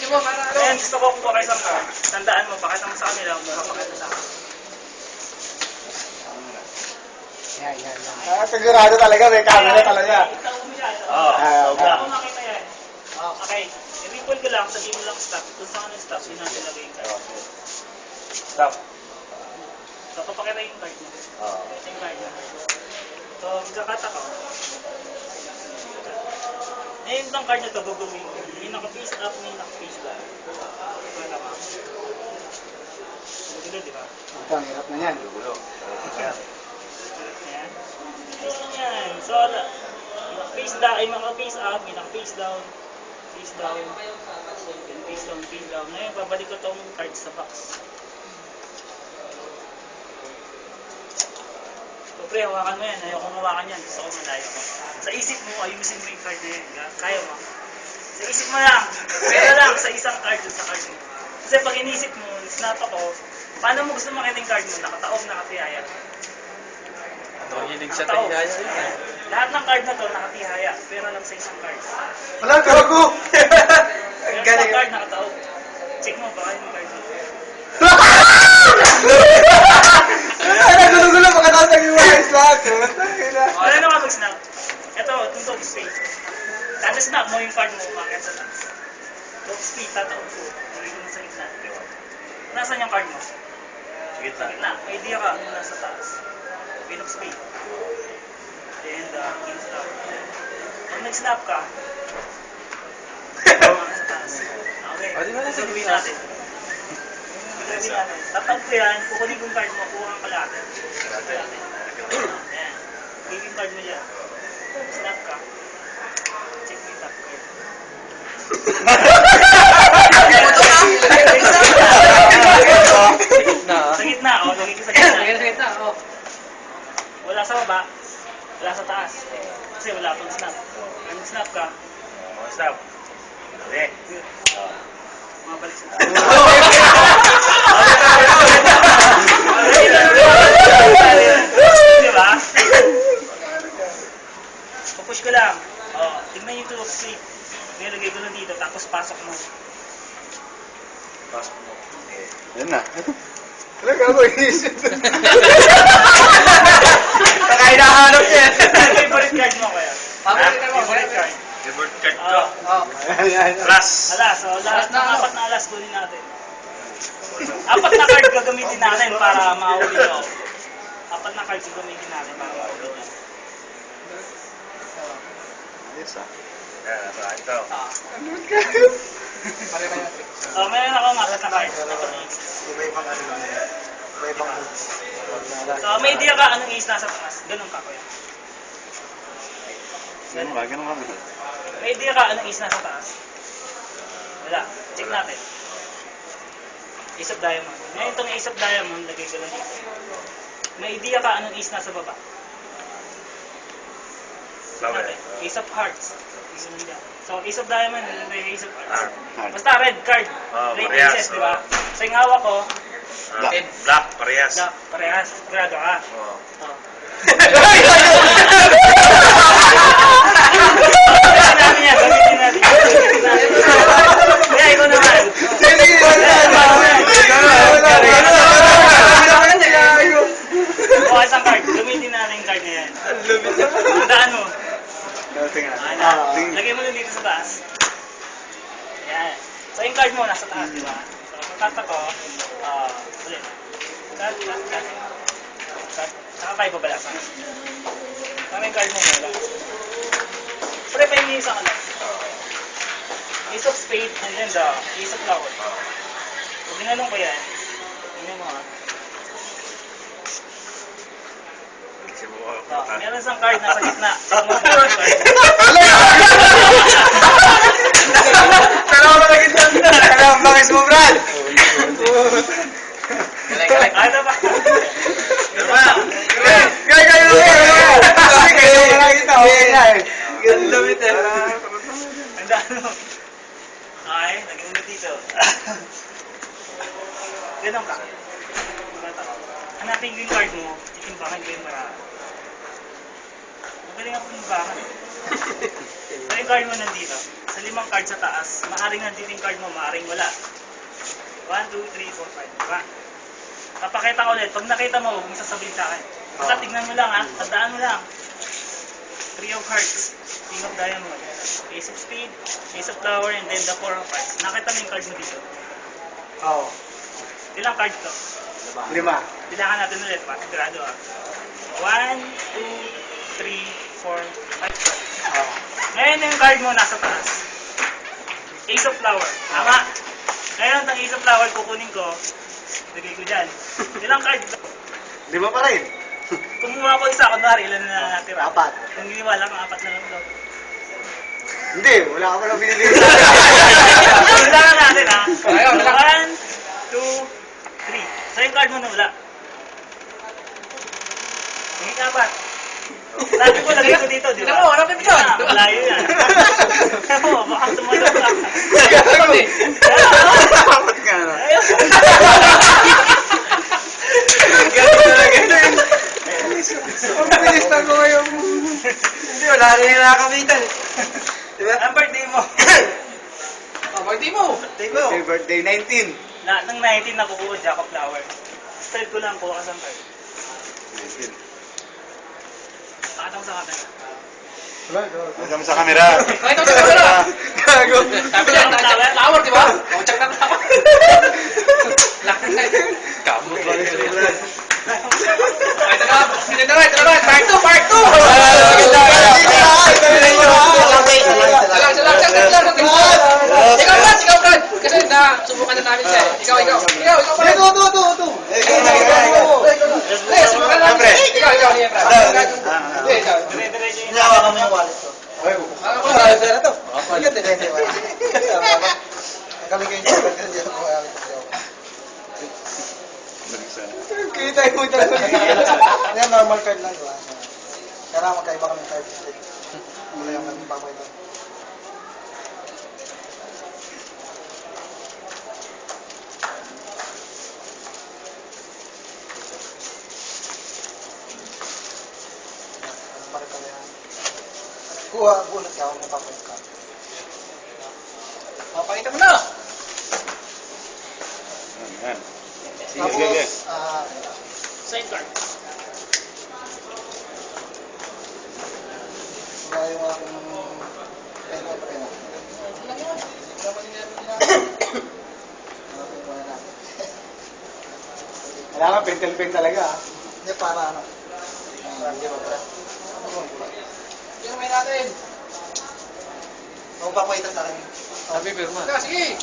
Ayan, gusto ko kung kayo isang card. Tandaan mo, pakita mo sa kanila, makapakita sa akin. Sigurado talaga, may camera talaga. Oo. Okay. Ako makita yan. Okay. I-recall ko lang, sabihin mo lang stop. Kung saan ang stop, yun natin lagay yung card. Stop. So, papakita yung card mo. Ito yung card mo. So, magkakata ka. Eh, yung card na ito, gagawin ko. May naka-face up, may naka-face down. Pakita ka. Gulo, di ba? Ito, ang hirap na yan. Gulo. Ayan. Ayan. So, face down, ay naka-face up, may naka-face down. Face down. Then face down, face down. Ngayon, babalik ko itong card sa box. So, pre, hawakan mo yan. Ayaw kong hawakan yan. Gusto ko malayo ko. Sa isip mo, ayusin mo yung card na yan. Kaya mo. Sa isip mo lang. Pero lang, sa isang card dun sa card mo. Kasi pag inisip mo, snap ako, paano mo gusto makita yung card mo? Nakataob, nakatihaya. Hilig sa tihaya yun. Lahat ng card na to nakatihaya, pero lang sa isang card. Wala, gago! Pero isang card nakataob. Check mo, baka yung card mo. Gulo-gulo, pagkatapos yung mga slot. Wala naman mag-snap. Ito, itong top speed. Tapos snap mo yung card mo, umakit sa taas. Top speed, tataob ko. Lagay ko na sa gitna. Nasaan yung card mo? Sige Sa gitna. May idea ka, ano nasa taas. Pin of speed. And, in-snap. Pag nag-snap ka, umakit sa taas. Okay. Gagawin natin. Gagawin natin. Tatag ko yan, kukunin ko yung card mo, kuha kang kalahati. Ayan. Gagawin yung card mo dyan. Snap ka. Check mo yung top card. Sa gitna, o. Lagay ko sa gitna. Wala sa baba, wala sa taas. Kasi wala pang snap. Pag snap ka, Stop. Hindi. mabalik sa taas. Diba? Pupush ko lang. Tignan yung 2 of sleep. Nilagay ko lang dito, tapos pasok mo. Pasok mo. Yan na. Wala, gago, inisip. Baka hinahanap niya. Favorite card mo kaya? Favorite card. Favorite card ko. Ayan. Plus. Alas, lahat ng apat na alas kunin natin. Apat na card gagamitin natin para mauli ko. Apat na card gagamitin natin para mauli ko. Ayos ah. Yan, nasa ito. Meron ako ng apat na card. Apat na aces. Iba-ibang ano lang yan. Iba-ibang moves. So, may idea ka anong ace nasa taas. Ganun ka, kuya. Ganun ba? Ganun kami. May idea ka anong ace nasa taas. Wala. Check natin. Ace of diamond. Ngayon itong ace of diamond, lagay ko lang dito. May idea ka anong ace nasa baba. Check natin. Ace of hearts. Ace of diamond. So, ace of diamond, may ace of hearts. Basta red card. Red parehas, aces, di ba? So, yung hawak ko, Black, parehas. black, parehas. Grado ka. Oo. Oh. Gamitin natin. Kaya ikaw naman. Bukas ang card. Gamitin natin yung card na yan. Tandaan mo. Lagay mo lang dito sa taas. Yan. So yung card mo nasa taas, di ba? So kung ko, ulit. Cut. Saka tayo babalasan. Tama yung card mo mula. Pre, pa yung isang alas. Ace of spade and then the ace of flower. Pag ginanong ko yan, tingnan mo ha. Meron isang card nasa gitna. Check mo pa yung card. Kailangan mo na gitna. Kailangan bakis mo, Brad. Ano ba? Ganda bit eh. Tandaan mo. Okay, lagyan mo dito. Ganun ka. Hanapin ko yung card mo, titimbangan ko yung marami. Magaling ako timbangan. So yung card mo nandito, sa sa 5 card sa taas, maaaring nandito yung card mo, maaaring wala. 1, 2, 3, 4, 5, diba? Papakita ko ulit. Pag nakita mo, huwag mo sasabihin sa akin. Basta tignan mo lang ha. Tandaan mo lang. 3 of hearts. King of diamond. Ace of spade. Ace of flower. And then the 4 of hearts. Nakita mo yung card mo dito. Oo. Ilang card to? 5. Bilangan natin ulit. Sigurado ha. 1, 2, 3, 4, 5. Oo. Ngayon yung card mo nasa taas. Ace of flower. Tama. Ngayon ang ace of flower kukunin ko. Lagay ko dyan. Ilang card to? 5 pa rin. Kumuha ko isa, kunwari, ilan na natira? 4. Kung giniwala ko, 4 na lang daw. Hindi, wala ka palang binili. Kailangan natin, ha? Ayaw, wala. 1, 2, 3. So yung card mo na wala. Yung 4. Sabi ko, lagay ko dito, di ba? Tignan mo, harapin mo dyan. Malayo yan. Oo, baka tumayo ka. Dapat ka na. Ayun. Ganun talaga din. Ang bilis na ko ngayon. Hindi, wala rin yung nakakamitan. Diba? Ang birthday mo. Birthday mo. Birthday mo. Happy birthday, 19. Lahat ng 19 na kukuha, Jack of Flower. Straight ko lang, kuha ka sa card. 19. Pakita mo sa camera. Kasama sa camera. Ay, ito sa camera. Gago. Sabi niya, flower, di ba? O, check na flower. Laki na ito. Kamot ba rin sila? Ay, ito na. Part 2, part 2. Ikaw, Brad. Kasi subukan na namin siya. Ikaw, Brad. Ito. Subukan namin siya. Ikaw, Brad. Dire-diretso yung Hinawakan mo yung wallet ko. Ay, pera to. Ikat din. Kami kayo niya, pagka dito ko kaya kita mo talaga. Yan, normal card lang, diba? Kaya magkaiba kami card. Wala yung kami papakita. Kuha, bunot ka, huwag mapapayag ka. Papakita mo na. Tapos, side card. wala yung aking pena. Kailangan pentel-pen talaga, ha? Hindi, para ano? Hindi ba, para? Yung may natin. Huwag papakita sa akin. Sabi, Berma. Sige.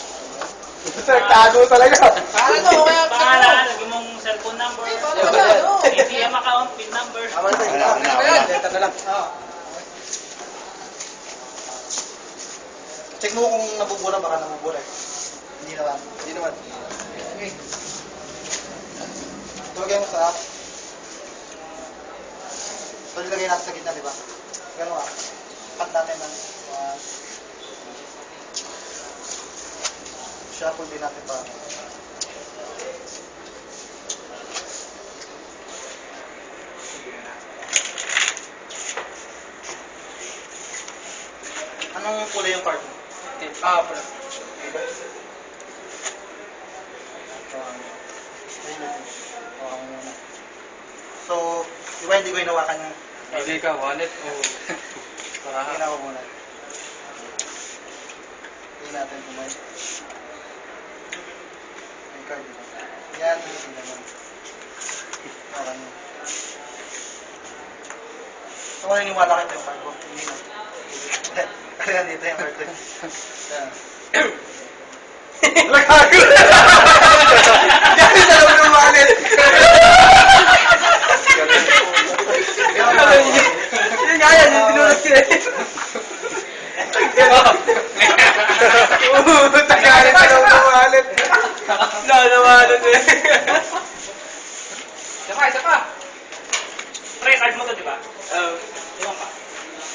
Sir, tago talaga. Ano, kaya Pangalan, lagyan mong cellphone number, ATM account, PIN number. Tama na tayo. Letter na lang. Check mo kung nabubura, baka nabubura. Hindi naman. Okay. Tulagay mo sa app. So, ilagay natin sa gitna, di ba? Ganun ah. Cut natin ng shuffle din natin pa. Anong kulay yung card mo? pala. So, di ba hindi ko hinawakan yung Hindi ka, wallet o parahan. ginawa muna. Hindi natin kumay. May card diba? Yan, hindi naman. Parang yun. So, kung naniniwala kayo yung card ko, hindi na. Kaya dito yung card ko. Yan. Nagkago! Yan sa loob ng wallet! Yun nga yan, yung pinulot sila. Tagalit sa loob ng wallet. Nanawalan eh. Isa pa. Pre, card mo to, di ba? Iwan ka.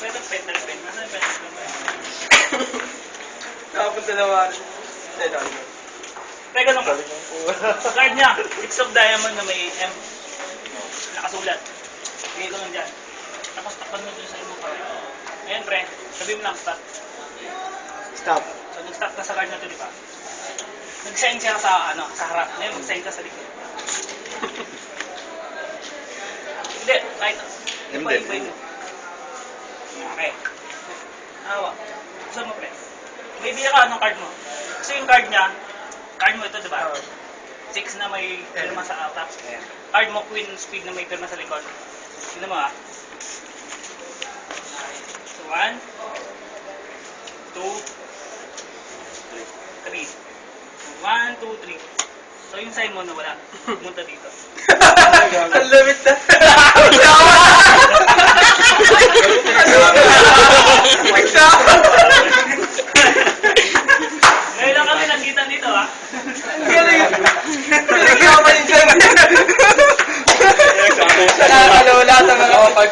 Pwede petal pen. Nasaan yung petal pen? Nakapunta naman. Pre, ganun ka. Card niya, 6 of diamond na may M. Nakasulat. Bigay ko lang dyan. Tapos takpan mo dun sa ibang card. Ngayon, pre, sabi mo lang start. Stop. So, nag-stop ka sa card na to, di ba? Nag-sign siya sa, sa harap. Ngayon, mag-sign ka sa likod. Hindi, kahit. Hindi. Pwede. Okay. Awa. Saan mo, pre? May bira ka ng card mo. Kasi yung card niya, card mo ito, di ba? 6 na may pirma sa atak. Card mo, queen speed na may pirma sa likod. Sino mo, ah? So, 1, 2, 3. 1, 2, 3. So, yung sign mo na wala. Pumunta dito. Ang lamit na. Ngayon lang kami nagkita dito, ah. Nakakalola sa mga kapag